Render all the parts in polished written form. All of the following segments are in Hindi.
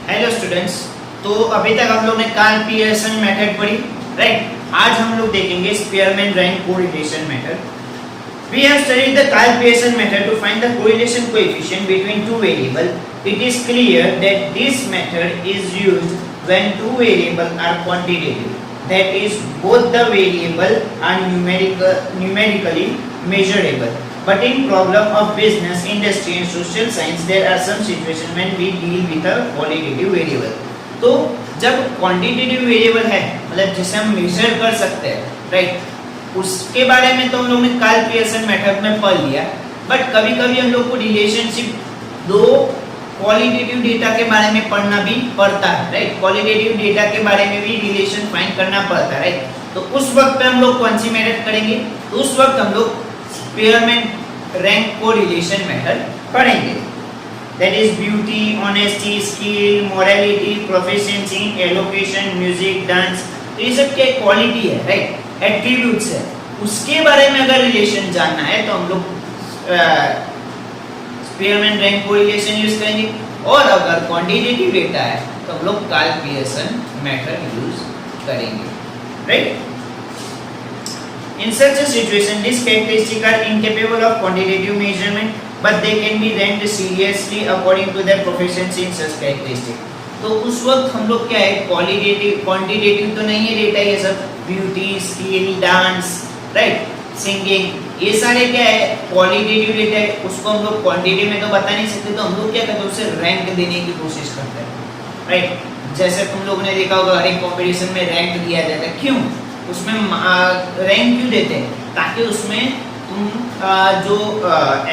Hello students. तो अभी तक हम लोग ने कार्ल पियर्सन मेथड पढ़ी, राइट। आज हम लोग देखेंगे Spearman rank correlation method. We have studied the Karl Pearson method to find the correlation coefficient between two variables. It is clear that this method is used when two variables are quantitative. That is, both the variables are numerically measurable. But in problem of business, industry and social science, there are some situations when we deal with a qualitative variable. तो जब क्वांटिटेटिव वेरिएबल है, मतलब जिसे हम मेजर कर सकते हैं, राइट, उसके बारे में तो हम लोग ने कार्ल पियर्सन मेथड में पढ़ लिया। बट कभी कभी हम लोग को रिलेशनशिप दो क्वालिटेटिव डेटा के बारे में पढ़ना भी पड़ता है, राइट। क्वालिटेटिव डेटा के बारे में भी रिलेशन फाइंड करना पड़ता है, राइट। तो उस वक्त पे हम लोग कौन सी मेथड करेंगे? तो उस वक्त हम लोग स्पीयरमैन रैंक कोरिलेशन मेथड पढ़ेंगे। That is beauty, honesty, skill, morality, proficiency, allocation, music, dance, ये सब क्या क्वालिटी है, राइट, एट्रीब्यूट्स है। उसके बारे में अगर रिलेशन जानना है तो हम लोग स्पीयरमैन रैंक कोरिलेशन यूज करेंगे। और अगर क्वांटिटेटिव डेटा है तो हम लोग कार्ल पियर्सन मेथड यूज करेंगे, right. In such a situation, these characteristics are incapable of quantitative measurement, but they can be ranked seriously according to their proficiency in such characteristics. तो उस वक्त हम लोग क्या है, क्वांटिटेटिव तो नहीं है डेटा, ये सब beauty, skill, dance, right, singing, ये सारे क्या है क्वालिटेटिव डेटा है। उसको हम लोग क्वांटिटी में तो बता नहीं सकते, तो हम लोग क्या करते हैं, उसे रैंक देने की कोशिश करते हैं, राइट। जैसे तुम लोगों ने देखा होगा हर एक कॉम्पिटिशन में रैंक दिया जाता है। क्यों उसमें रैंक क्यों देते हैं? ताकि उसमें तुम जो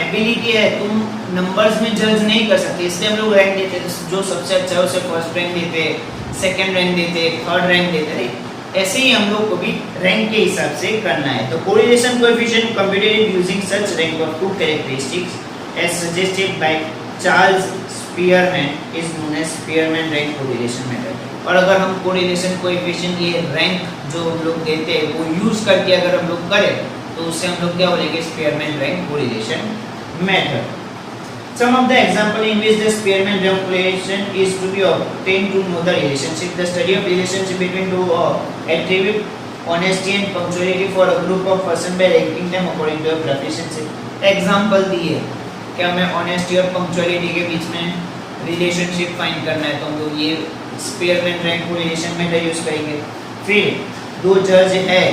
एबिलिटी है तुम नंबर्स में जज नहीं कर सकते, इसलिए हम लोग रैंक देते हैं। जो सबसे अच्छा है उसे फर्स्ट रैंक देते, सेकंड रैंक देते, थर्ड रैंक देते, राइट। ऐसे ही हम लोग को भी रैंक के हिसाब से करना है। तो correlation coefficient computed using such rank of two characteristics as suggested by Charles Spearman is known as Spearman rank correlation method. और अगर हम कोरिलेशन कोएफिशिएंट ये रैंक जो हम लोग देते हैं वो यूज करके अगर हम लोग करें तो उससे हम लोग क्या बोलेंगे, Spearman rank correlation method. Some of the example in which the Spearman rank correlation is to be obtained to know the relationship. The study of relationship between two attribute, honesty and punctuality for a group of person by ranking them according to their proficiency. Example दिए कि हमें honesty और punctuality के बीच में relationship find करना है, तो हम लोग ये Spearman rank correlation method use करेंगे। फिर दो जज है,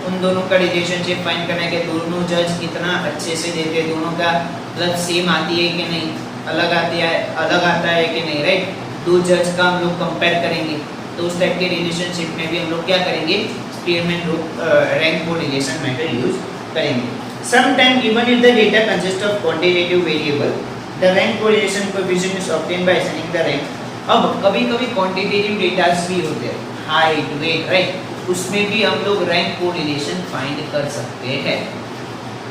उन दोनों का रिलेशनशिप फाइंड करना है कि दोनों जज कितना अच्छे से देते हैं, दोनों का मतलब सेम आती है कि नहीं, अलग आता है कि नहीं, राइट। दो जज का हम लोग कंपेयर करेंगे, तो उस टाइप के रिलेशनशिप में भी हम लोग क्या करेंगे, Spearman rank correlation method use करेंगे। Sometime even if the data consist of quantitative variable, the rank correlation coefficient is obtained by assigning the rank. अब कभी-कभी क्वांटिटेटिव डेटास भी होते हैं, हाइट, वेट, राइट, उसमें भी हम लोग रैंक कोरिलेशन फाइंड कर सकते हैं,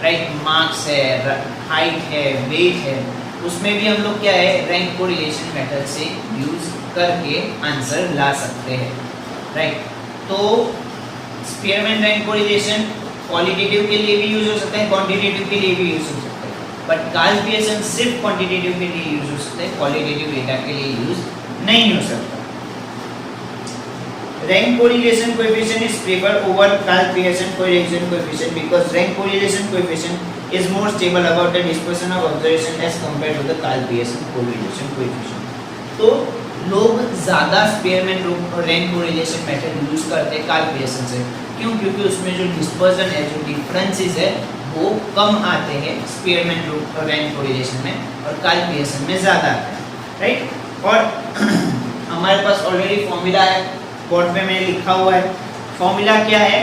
राइट। मार्क्स है, हाइट है, वेट है, उसमें भी हम लोग क्या है, रैंक कोरिलेशन मेथड से यूज करके आंसर ला सकते हैं, राइट। तो स्पीयरमैन रैंक कोरिलेशन क्वालिटेटिव के लिए भी यूज हो सकता है, क्वांटिटेटिव के लिए भी यूज हो सकता है। बट कार्ल पियर्सन सिर्फ क्वांटिटेटिव के लिए यूज हो सकता है, क्वालिटेटिव डेटा के लिए यूज नहीं हो सकता। Rank correlation coefficient is preferred over Karl Pearson correlation coefficient because rank correlation coefficient is more stable about the dispersion of observation as compared to the Karl Pearson correlation coefficient. तो लोग ज़्यादा Spearman rank correlation method use करते हैं कार्ल पियर्सन से। क्यों? क्योंकि उसमें जो डिस्पर्जन है, जो डिफरेंसेस है, वो कम आते हैं स्पीयरमैन रैंक कोरिलेशन में और कार्ल पियर्सन में ज़्यादा आते हैं, राइट। और हमारे पास ऑलरेडी फॉर्मूला है, बोर्ड पे मैंने लिखा हुआ है। फॉर्मूला क्या है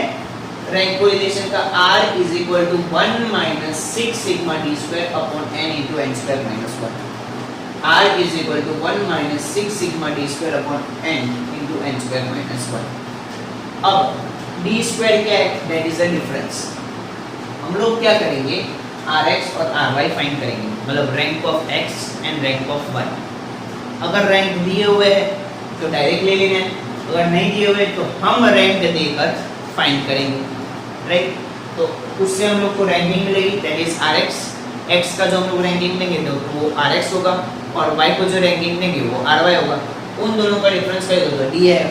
रैंक कोरिलेशन का? R is equal to 1 minus 6 sigma D square upon n into n square minus 1। R is equal to 1 minus 6 sigma D square upon n into n square minus 1। अब d स्क्वायर क्या है? That is the difference. हम लोग क्या करेंगे, Rx और Ry फाइंड करेंगे, मतलब rank of x and rank of y। अगर रैंक दिए हुए है तो डायरेक्ट ले लेना है, अगर नहीं दिए हुए तो हम रैंक देकर फाइंड करेंगे, राइट। तो उससे हम लोग को रैंकिंग मिलेगी, दैट इज Rx। x का जो हम लोग रैंकिंग देंगे तो वो Rx होगा और y को जो रैंकिंग देंगे वो Ry होगा। उन दोनों का डिफरेंस कर दो तो डी है।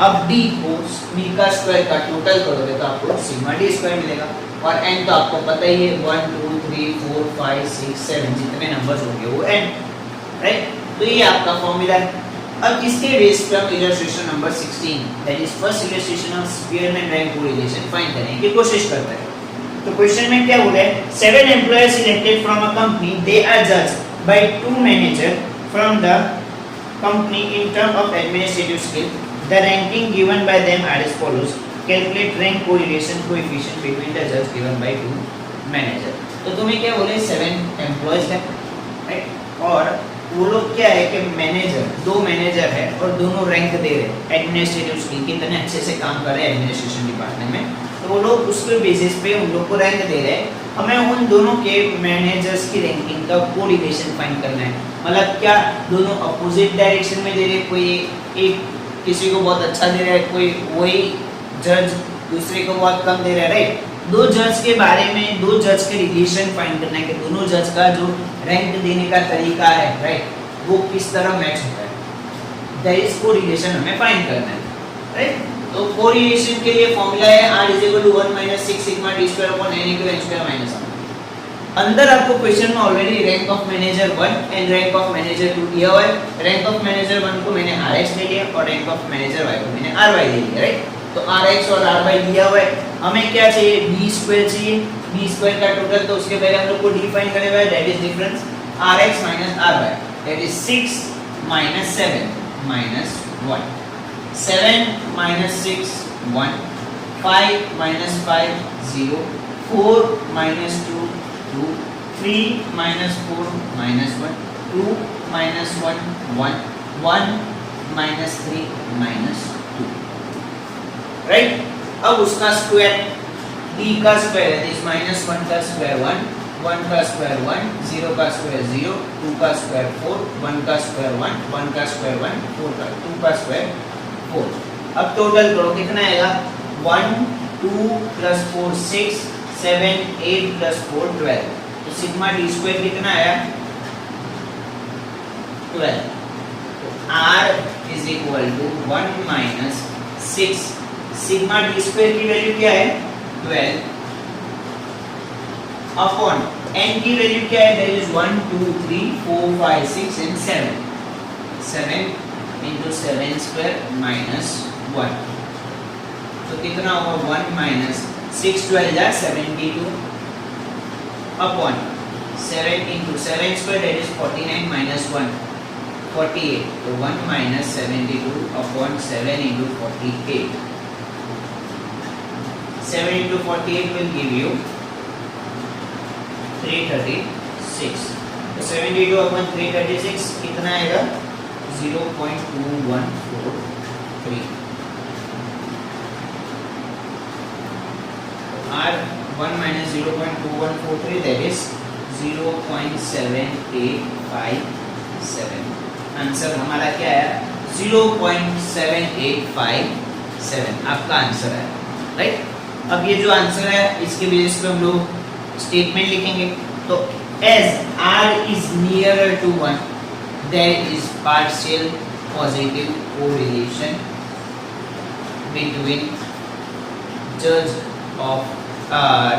अब डी को बी का स्क्वायर का टोटल करोगे तो आपको सिग्मा डी स्क्वायर मिलेगा। और एन तो आपको पता ही है 1 2 3 4 5 6 7 जितने नंबर्स होंगे वो एन, राइट। तो ये आपका फॉर्मूला है। अब इसके बेस पे हम illustration number 16 that is first illustration of Spearman rank correlation find करने की कोशिश करते हैं। तो क्वेश्चन में क्या बोला है, 7 employees selected from a company, they are judged by 2 manager from the company in term of administrative skill, the ranking given by them are as follows, calculate rank correlation coefficient between the जज गिवन बाय 2 मैनेजर। तो तुम्हें क्या बोले 7 एम्प्लॉयज है, राइट, और वो लोग क्या है कि मैनेजर, 2 मैनेजर है और दोनों रैंक दे रहे हैं एडमिनिस्ट्रेटिव स्किल, कितने अच्छे से काम कर रहे हैं एडमिनिस्ट्रेशन डिपार्टमेंट में, तो वो लोग उसके बेसिस पे उन लोग को रैंक दे रहे हैं। हमें उन दोनों के मैनेजर्स की रैंकिंग का कोरिलेशन फाइंड करना है, मतलब क्या दोनों अपोजिट डायरेक्शन में दे रहे हैं, कोई एक किसी को बहुत अच्छा दे रहा है, कोई वही जज दूसरे को बहुत कम दे रहा है, राइट। 2 जज के बारे में, 2 जज के रिलेशन फाइंड करना है कि दोनों जज का जो रैंक देने का तरीका है, राइट, वो किस तरह मैच होता है, दैट इज कोरिलेशन हमें फाइंड करना है, राइट। तो कोरिलेशन के लिए फॉर्मूला है r = 1 - 6 sigma d² upon n = n² - 1। अंदर आपको क्वेश्चन में already rank of manager 1 and rank of manager 2 दिया हुआ है। रैंक ऑफ मैनेजर 1 को मैंने rx ले लिया और रैंक ऑफ मैनेजर y को मैंने ry ले लिया, राइट। तो rx और ry दिया हुआ है, हमें क्या चाहिए b² चाहिए, b² का टोटल, तो उसके पहले हम लोग को डिफाइन करने हुआ है that is difference rx - ry, that is 6 - 7 - 1, 7 - 6 1, 5 - 5 0, 4 - 2 2, 3 - 4 - 1, 2 - 1 1, 1 - 3 - 2, right. अब उसका स्क्वायर, d का स्क्वायर है इस -1 का स्क्वायर 1, 1 का स्क्वायर 1, 0 का स्क्वायर 0, 2 का स्क्वायर 4, 1 का स्क्वायर 1, 1 का स्क्वायर 1, 4 का 2 का स्क्वायर 4। अब टोटल करो कितना आएगा, 1 2 + 4 6 7 8 + 4 12, तो सिग्मा d² कितना आया 12। तो r = 1 - 6, सिग्मा d² की वैल्यू क्या है 12 अपॉन n की वैल्यू क्या है, दैट इज 1 2 3 4 5 6 एंड 7, 7 × 7² - 1, तो कितना होगा 1 - 6 12 जा 72 अपॉन 7 × 7² दैट इज 49 - 1 48, तो 1 - 72 अपॉन 7 × 48, 7 × 48 will give you 336, तो 72 अपॉन 336 कितना आएगा 0.2143, r 1 - 0.2143 that is 0.7857, आंसर हमारा क्या है 0.7857 आपका आंसर है, राइट। अब ये जो आंसर है इसके बेसिस पे हम लोग स्टेटमेंट लिखेंगे। तो as r is nearer to 1 there is partial positive correlation between judge of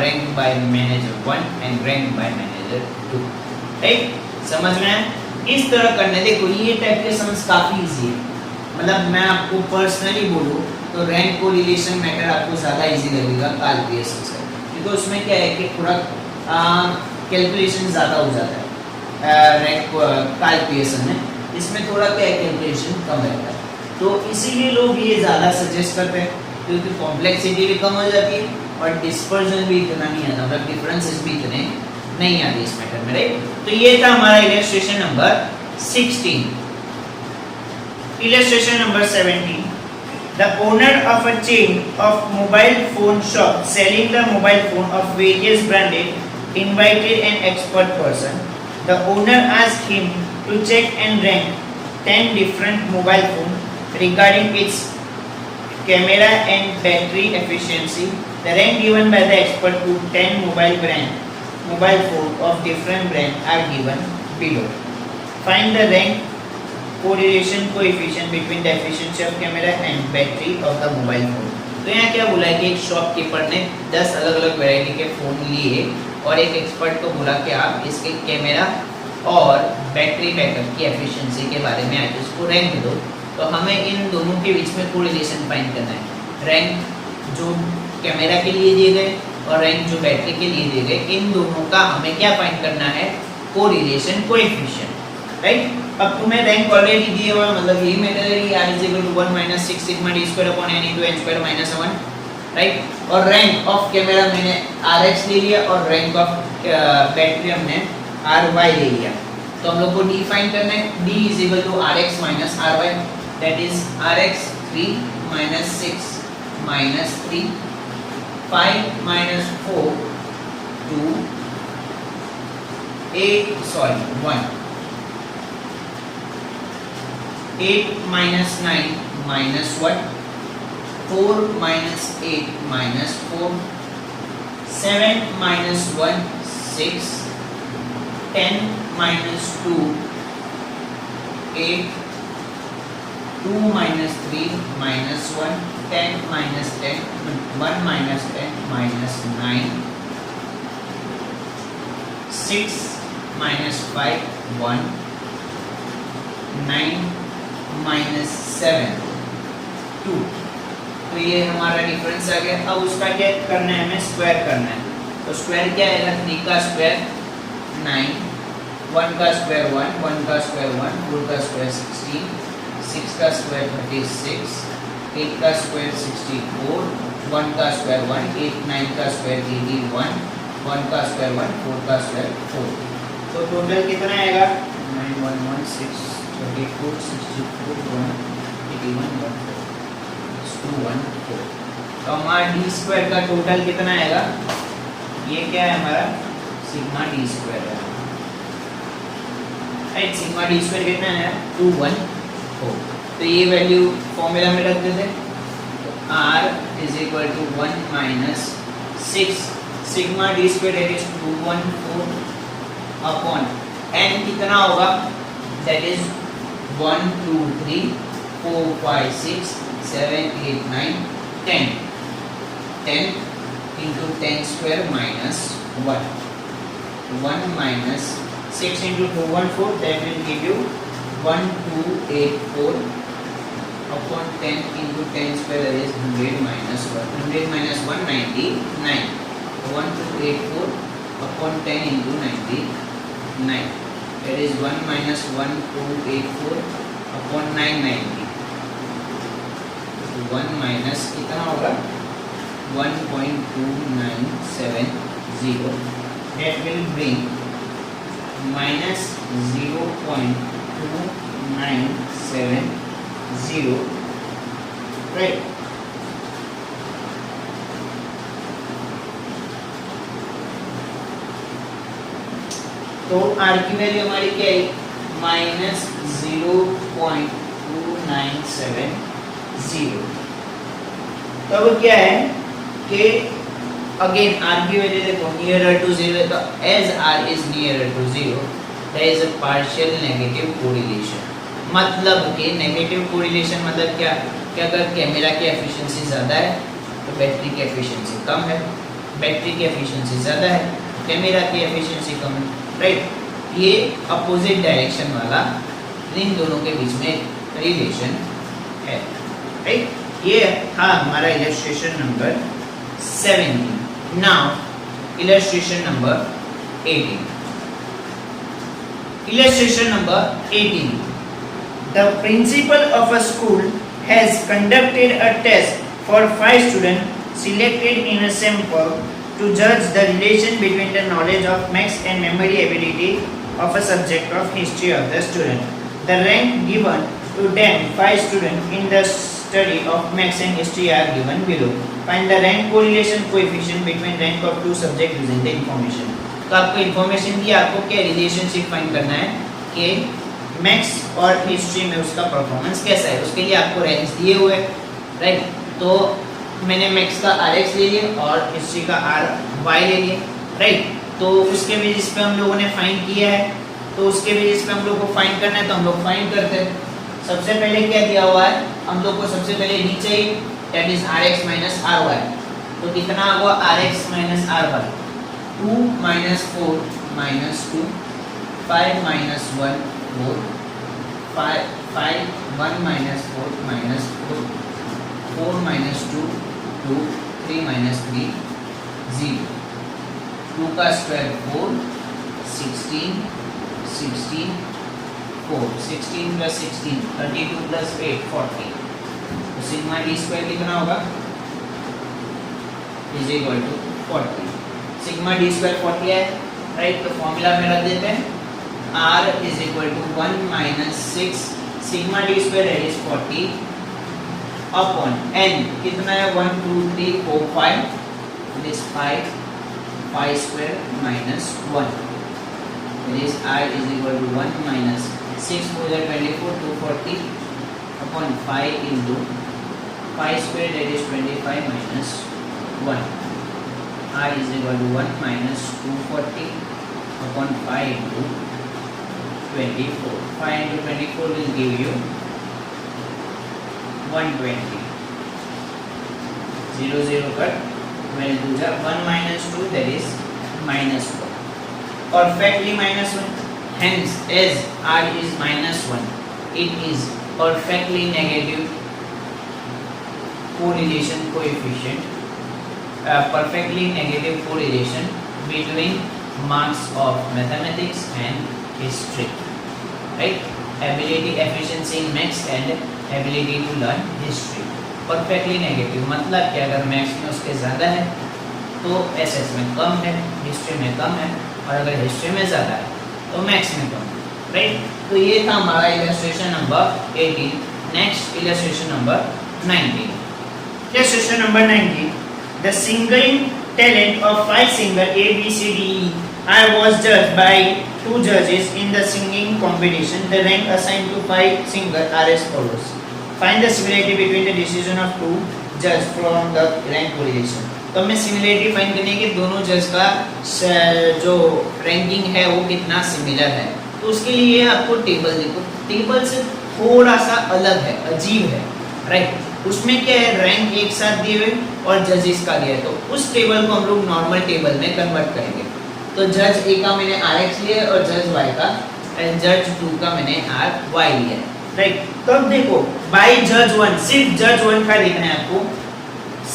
ranked by manager 1 and ranked by manager 2, right. समझ में आया? इस तरह करने, देखो ये टाइप के सम्स काफी इजी है, मतलब मैं आपको पर्सनली बोलूं तो रैंक कोरिलेशन मेथड आपको ज़्यादा इजी लगेगा काल पीएसएन से, क्योंकि उसमें क्या है कि थोड़ा कैलकुलेशन ज़्यादा हो जाता है रैंक काल पीएसएन में, इसमें थोड़ा क्या है कैलकुलेशन कम रहता है, तो इसीलिए लोग ये ज़्यादा सजेस्ट करते हैं, क्योंकि कॉम्प्लेक्सिटी भी कम हो जाती है और डिस्पर्जन भी इतना नहीं आता, मतलब डिफरेंसेस भी इतने नहीं आते इस मेथड में, राइट। तो ये था हमारा illustration number 16। Illustration number 17, the owner of a chain of mobile phone shop selling the mobile phone of various branded invited an expert person. The owner asked him to check and rank 10 different mobile phones regarding its camera and battery efficiency. The rank given by the expert to 10 mobile phone of different brand are given below. Find the rank correlation coefficient between the efficiency of camera and battery of the mobile phone. तो यहाँ क्या बोला है कि एक शॉपकीपर ने 10 अलग-अलग वैरायटी के फ़ोन लिए और एक एक्सपर्ट को बोला कि आप इसके कैमरा और बैटरी बैकअप की एफिशिएंसी के बारे में आज इसको रैंक दो। तो हमें इन दोनों के बीच में कोरिलेशन फाइंड करना है। रैंक जो कैमरा के लिए दिए गए और रैंक जो बैटरी के लिए दिए गए, इन दोनों का हमें क्या फाइंड करना है? Correlation coefficient, right. अब तुम्हें रैंक ऑलरेडी दिए हुआ, मतलब यही मैटर है कि r = 1 - 6 sigma d² upon n * n² - 1, right. और रैंक ऑफ कैमरा मैंने rx ले लिया और रैंक ऑफ बैटरी हमने ry ले लिया। तो हम लोग को d फाइंड करना है। d = rx - ry, that is rx 3 - 6 - 3 5 - 4 2 8 1 8 - 9 - 1 4 - 8 - 4 7 - 1 6 10 - 2 8 2 - 3 - 1 10 - 10 1 - 10 - 9 6 - 5 1 9 - 7 2। तो ये हमारा डिफरेंस आ गया। अब उसका क्या करना है? हमें स्क्वायर करना है। तो स्क्वायर क्या आएगा? 3 का स्क्वायर 9, 1 का स्क्वायर 1, 1 का स्क्वायर 1, 4 का स्क्वायर 16, 6 का स्क्वायर 36, 8 का स्क्वायर 64, 1 का स्क्वायर 1, 8 9 का स्क्वायर 81, 1 का स्क्वायर 1, 4 का स्क्वायर 4। तो टोटल कितना आएगा? 9 1 1 6 34 64 1 81 1 4 2 1 4। तो हमारा d² का टोटल कितना आएगा? ये क्या है हमारा? सिग्मा d² है, राइट। सिग्मा d² कितना है? 2 1 4। तो ये वैल्यू फॉर्मूला में रख देते हैं। तो r = 1 - 6 sigma d² that is 214 upon n कितना होगा? That is 1 2 3 4 5 6 7 8 9 10 10 into 10² minus 1 1 minus 6 into 214, that will give you 1284 upon 10 into 10² that is 100 minus 1 100 minus 1 99 1284 upon 10 into 99, that is 1 minus 1284 upon 990, 1 minus कितना होगा? 1.2970, that will bring minus 0.2970, right? तो r की वैल्यू हमारी क्या है? माइनस 0.2970। तब क्या है कि अगेन r की वैल्यू देखो नियरर टू 0 है, तो as r is nearer to 0 there is a partial negative correlation. मतलब कि नेगेटिव कोरिलेशन मतलब क्या कि अगर कैमरा की एफिशिएंसी ज़्यादा है तो बैटरी की एफिशिएंसी कम है, बैटरी की एफिशिएंसी ज़्यादा है कैमरा की एफिशिएंसी कम है, राइट। ये अपोजिट डायरेक्शन वाला इन दोनों के बीच में रिलेशन है, राइट। ये था हमारा illustration number 17। Now illustration number 18। Illustration number 18. The principal of a school has conducted a test for 5 students selected in a sample to judge the relation between the knowledge of maths and memory ability of a subject of history of the student. The rank given to them 5 students in the study of maths and history are given below. Find the rank correlation coefficient between rank of 2 subjects using the information. तो आपको इन्फॉर्मेशन दी, आपको क्या रिलेशनशिप फाइंड करना है कि मैथ्स और हिस्ट्री में उसका परफॉर्मेंस कैसा है। उसके लिए आपको रैंक्स दिए हुए, राइट। तो मैंने मैथ्स का RX ले लिया और हिस्ट्री का RY ले लिया, राइट। तो उसके बेसिस पे हम लोगों ने फाइंड किया है, तो उसके बेसिस पे हम लोग को फाइंड करना है तो हम लोग फाइंड करते हैं। सबसे पहले क्या दिया हुआ है, हम लोग को सबसे पहले डी चाहिए, that is rx minus ry। तो कितना हुआ rx minus ry, 2 minus 4 minus 2, 5 minus 1 4, 5 1 minus 4 minus 4, 4 minus 2 2, 3 minus 3 0, 2 का स्क्वायर 4, 16 16 4, 16 plus 16 32 plus 8 40। तो सिग्मा डी स्क्वायर कितना होगा, is equal to 40। Sigma D square 40 है, राइट। तो फॉर्मूला में रख देते हैं, r is equal to 1 minus 6 sigma D square is 40 upon n कितना है, 1 2 3 4 5, it is 5 5 square minus 1, it is r is equal to 1 minus 6 4 24 240 upon 5 into 5 square, that is 25 minus 1, r is equal to 1 minus 240 upon 5 into 24, 5 into 24 will give you 120, 0 0 cut, 12 2 जा 1 minus 2, that is minus 1, perfectly minus 1, hence as r is minus 1, it is perfectly negative correlation coefficient, perfectly negative correlation between marks of mathematics and history, right? Ability, efficiency in maths and ability to learn history, perfectly negative मतलब कि अगर मैथ्स में उसके ज़्यादा है तो एसएस में कम है, हिस्ट्री में कम है, और अगर हिस्ट्री में ज़्यादा है तो मैथ्स में कम, राइट। तो ये था हमारा illustration number 18। Next illustration number 19। Illustration number 19, the singing talent of 5 singer A B C D E I was judged by 2 judges in the singing competition. The rank assigned to 5 singer are as follows. Find the similarity between the decision of 2 judges from the rank correlation. तो हमें सिमिलरिटी फाइंड करनी है कि दोनों जज का जो रैंकिंग है वो कितना सिमिलर है। तो उसके लिए आपको टेबल देखो, टेबल से थोड़ा सा अलग है, अजीब है, राइट। उसमें क्या है, रैंक एक साथ दिए हुए और जजेस का दिया है, तो उस टेबल को हम लोग नॉर्मल टेबल में कन्वर्ट करेंगे। तो जज ए का मैंने RX लिया है और जज Y का, जज 2 का मैंने RY लिया है, राइट। तो अब देखो बाय जज 1, सिर्फ जज 1 का देखना है आपको,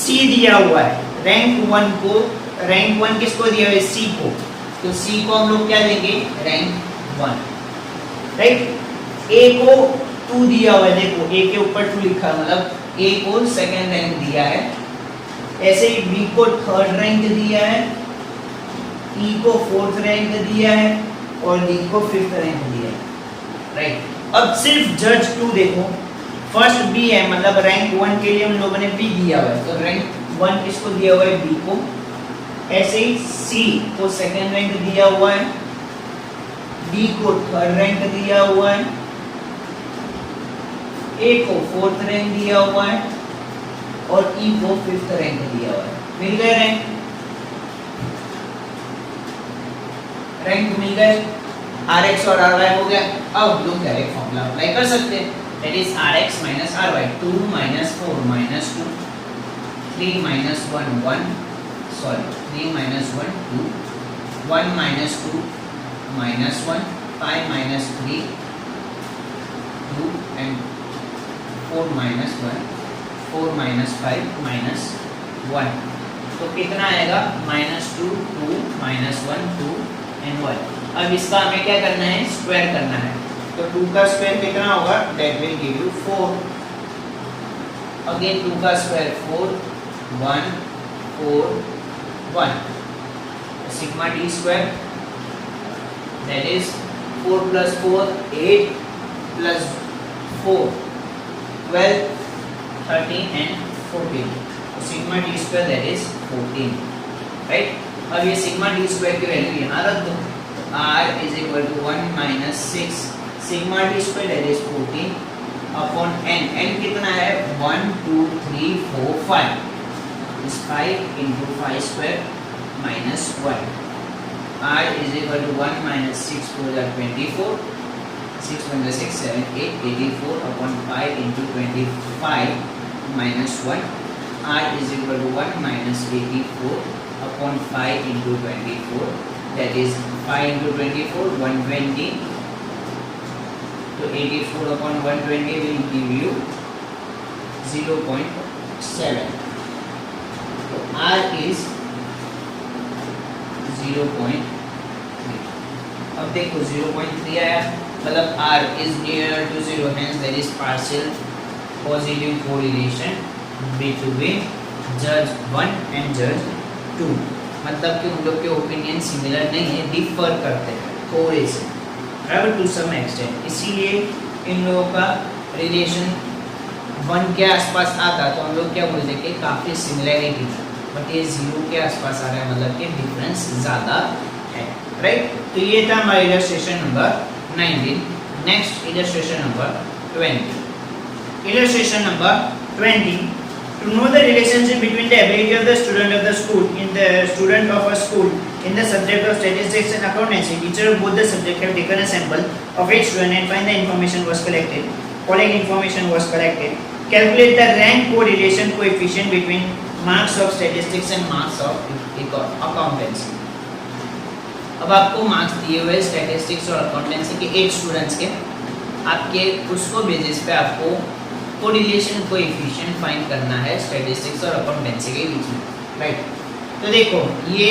C दिया हुआ है, रैंक 1 को, रैंक 1 किसको दिया हुआ है, C को, तो C को हम लोग क्या देंगे, रैंक 1, राइट। A को 2 दिया हुआ है, देखो A के ऊपर 2 लिखा है, मतलब A को सेकंड रैंक दिया है, ऐसे ही B को थर्ड रैंक दिया है, E को फोर्थ रैंक दिया है और D को फिफ्थ रैंक दिया है, राइट। अब सिर्फ जज 2 देखो, फर्स्ट B है, मतलब रैंक 1 के लिए हम लोगों ने B दिया हुआ है, तो रैंक 1 किसको दिया हुआ है, B को। ऐसे ही C को सेकंड रैंक दिया हुआ है, D को थर्ड रैंक दिया हुआ है, A को फोर्थ रैंक दिया हुआ है और E को फिफ्थ रैंक दिया हुआ है। मिल गए रैंक, रैंक मिल गए, RX और RY हो गया। अब लोग डायरेक्ट फॉर्मूला अप्लाई कर सकते हैं, that is RX minus RY, 2 minus 4 minus 2, 3 minus 1 1, sorry 3 minus 1 2, 1 minus 2 minus 1, 5 minus 3 2 and 4 minus 1, 4 minus 5 minus 1, तो कितना आएगा, -2 2 minus 1 2 and 1। अब इसका हमें क्या करना है, स्क्वायर करना है, तो 2 का स्क्वायर कितना होगा, that will give you 4, again 2 का square 4 1 4 1, sigma D square that is 4 plus 4 8 plus 4 12 13 and 14, sigma D square that is 14, right. अब ये सिग्मा डी स्क्वायर की वैल्यू यहाँ रख दो, r is equal to 1 minus 6 sigma D square that is 14 upon n, n कितना है, 1 2 3 4 5, is 5 into 5 square minus 1, r is equal to 1 minus 6 4 24, 6 1 6 7 8 84 upon 5 into 25 minus 1. R is equal to 1 minus 84 upon 5 into 24. That is 5 into 24 120. So 84 upon 120 will give you 0.7. So R is 0.3. अब देखो 0.3 आया, मतलब R is near to 0, hence there is partial positive correlation between judge 1 and judge 2. मतलब कि उन लोग के ओपिनियन सिमिलर नहीं है, डिफर करते हैं थोड़े से, बराबर, टू सम एक्सटेंट. इसीलिए इन लोगों का रिलेशन 1 के आसपास आता तो हम लोग क्या बोलते कि काफ़ी सिमिलरिटी था, बट ये 0 के आसपास आ रहा है, मतलब कि डिफरेंस ज़्यादा है, राइट. तो ये था हमारा illustration number 19. Next illustration number 20. Illustration number 20. To know the relationship between the ability of the student of the school in the student of a school in the subject of statistics and accountancy, teacher of both the subject have taken a sample of each student and find the information was collected. Following information was collected. Calculate the rank correlation coefficient between marks of statistics and marks of accountancy. अब आपको मार्क्स दिए हुए स्टैटिस्टिक्स और अकाउंटेंसी के 8 स्टूडेंट्स के, आपके उसको बेसिस पे आपको कोरिलेशन कोएफिशिएंट फाइंड करना है स्टैटिस्टिक्स और अकाउंटेंसी के बीच में, राइट. तो देखो ये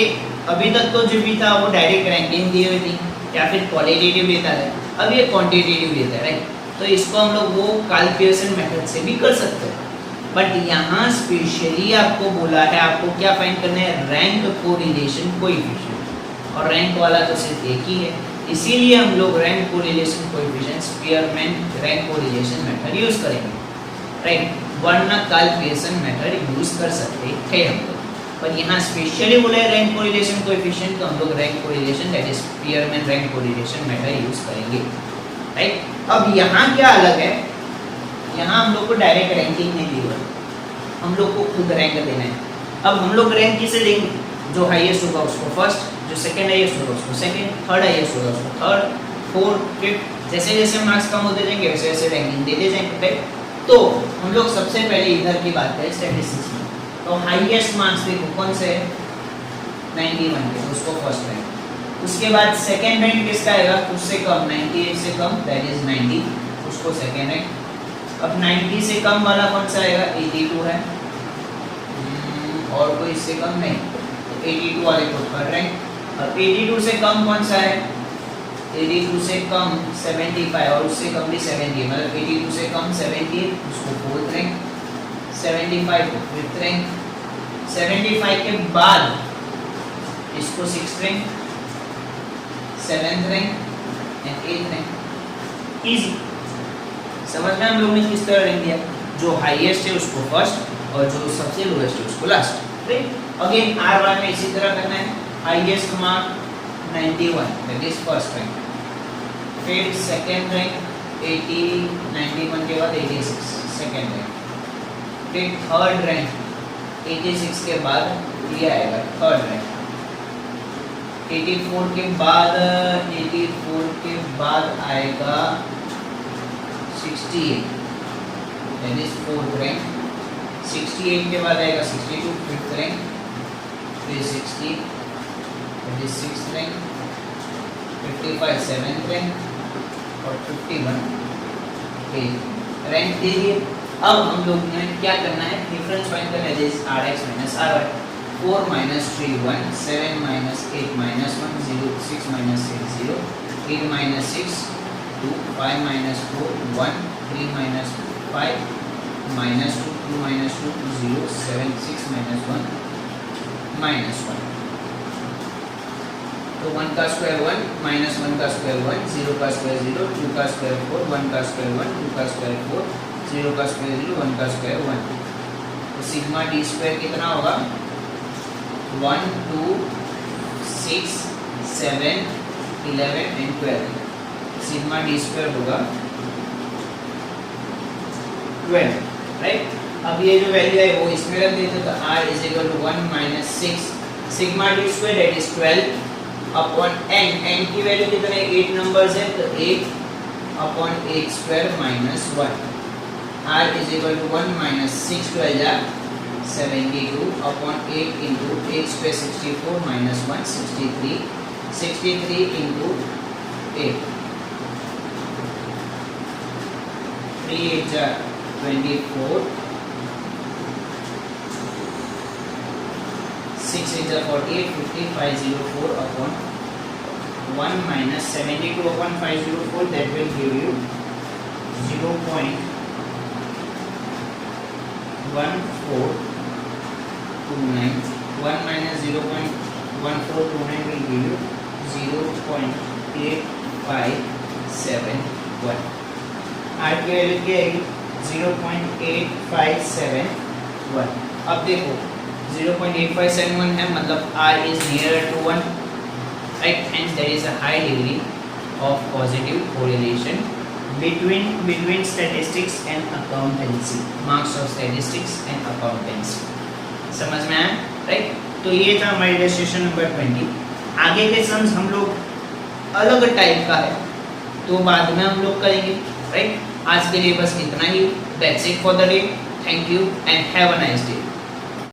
अभी तक तो जो भी था वो डायरेक्ट रैंकिंग दी हुई थी या फिर क्वालिटेटिव देता है, अब ये क्वांटिटेटिव देता है, राइट. तो इसको हम लोग वो कार्ल पियर्सन मेथड से भी कर सकते हैं, बट यहाँ स्पेशली आपको बोला है आपको क्या फाइंड करना है, रैंक कोरिलेशन कोएफिशिएंट, और रैंक वाला तो सिर्फ एक ही है, इसीलिए हम लोग rank correlation coefficient Spearman rank correlation method use करेंगे, राइट. वरना कार्ल पियर्सन मेथड यूज कर सकते थे हम लोग, पर यहाँ स्पेशली बोला है रैंक कोरिलेशन कोएफिशिएंट, तो हम लोग rank correlation that is Spearman rank correlation method use करेंगे, राइट. अब यहाँ क्या अलग है, यहाँ हम लोग को डायरेक्ट रैंकिंग नहीं दी हुई, हम लोग को खुद रैंक देना है. अब हम लोग रैंक किसे देंगे, जो हाईएस्ट होगा उसको फर्स्ट, जो सेकंड हाईएस्ट होगा उसको सेकंड, थर्ड हाईएस्ट होगा उसको थर्ड, फोर्थ, फिफ्थ, जैसे जैसे मार्क्स कम होते जाएंगे वैसे वैसे रैंकिंग देते जाएंगे, राइट. तो हम लोग सबसे पहले इधर की बात करें स्टैटिस्टिक्स में, तो हाईएस्ट मार्क्स देखो कौन से है, 91 के, उसको फर्स्ट रैंक. उसके बाद सेकंड रैंक किसका आएगा, उससे कम 98 से कम दैट इज 90, उसको सेकंड रैंक. अब 90 से कम वाला कौन सा आएगा, 82 है, और कोई इससे कम नहीं, तो 82 वाले को थर्ड रैंक. और 82 से कम कौन सा है, 82 से कम 75, और उससे कम भी 70, मतलब 82 से कम 70 उसको फोर्थ रैंक, 75 को फिफ्थ रैंक, 75 के बाद इसको sixth rank, seventh rank and eighth rank. Easy, समझ में हम लोग ने किस तरह रैंक दिया, जो हाईएस्ट है उसको फर्स्ट और जो सबसे लोएस्ट है उसको लास्ट, राइट. अगेन आर वाला में इसी तरह करना है, highest mark 91 that is first rank, फिर सेकंड रैंक 80, 91 के बाद 86 सेकंड रैंक, फिर थर्ड रैंक 86 के बाद ये आएगा थर्ड रैंक, 84 के बाद आएगा 68 दैट इज फोर्थ रैंक, 68 के बाद आएगा 62 फिफ्थ रैंक, फिर 60 that is sixth rank, 55 seventh rank और 51 रैंक दे दिए. अब हम लोग ने क्या करना है, डिफरेंस फाइंड करना है, this rx minus ry, 4 minus 3 1, 7 minus 8 minus 1 0, 6 minus 6 0, 8 minus 6 2, 5 minus 4 1, 3 minus 5 minus 2, 2 minus 2 0, 7 6 minus 1 minus 1. तो 1 का स्क्वायर 1 minus 1 का स्क्वायर 1, 0 का स्क्वायर 0, 2 का स्क्वायर 4, 1 का स्क्वायर 1, 2 का स्क्वायर 4, 0 का स्क्वायर 0, 1 का स्क्वायर 1. तो सिग्मा डी स्क्वायर कितना होगा, 1 2 6 7 11 एंड 12. सिग्मा डी स्क्वायर होगा 12, राइट. अब ये जो वैल्यू है वो इसमें रख देते तो r is equal to 1 minus 6 sigma D square that is 12 upon n. n की वैल्यू कितने 8 नंबर्स है तो 8 upon 8 square minus 1. r is equal to 1 minus 6 12 जा 72 upon 8 into 8 square 64 minus 1 63 63 into 8 3 8 जा 24 6 8 जा 48 50 504 upon 1 minus 72 upon 504 that will give you 0.1429 1 minus 0.1429 will give you 0.8571. r की वैल्यू क्या आएगी 0.8571. अब देखो 0.8571 है मतलब r is nearer to 1, right? Hence there is a high degree of positive correlation between statistics and accountancy. Marks of statistics and accountancy. समझ में आया, राइट? तो ये था हमारी इलस्ट्रेशन नंबर 20. आगे के सम्स हम लोग अलग टाइप का है तो बाद में हम लोग करेंगे, राइट? आज के लिए बस इतना ही. That's it for the day. Thank you and have a nice day.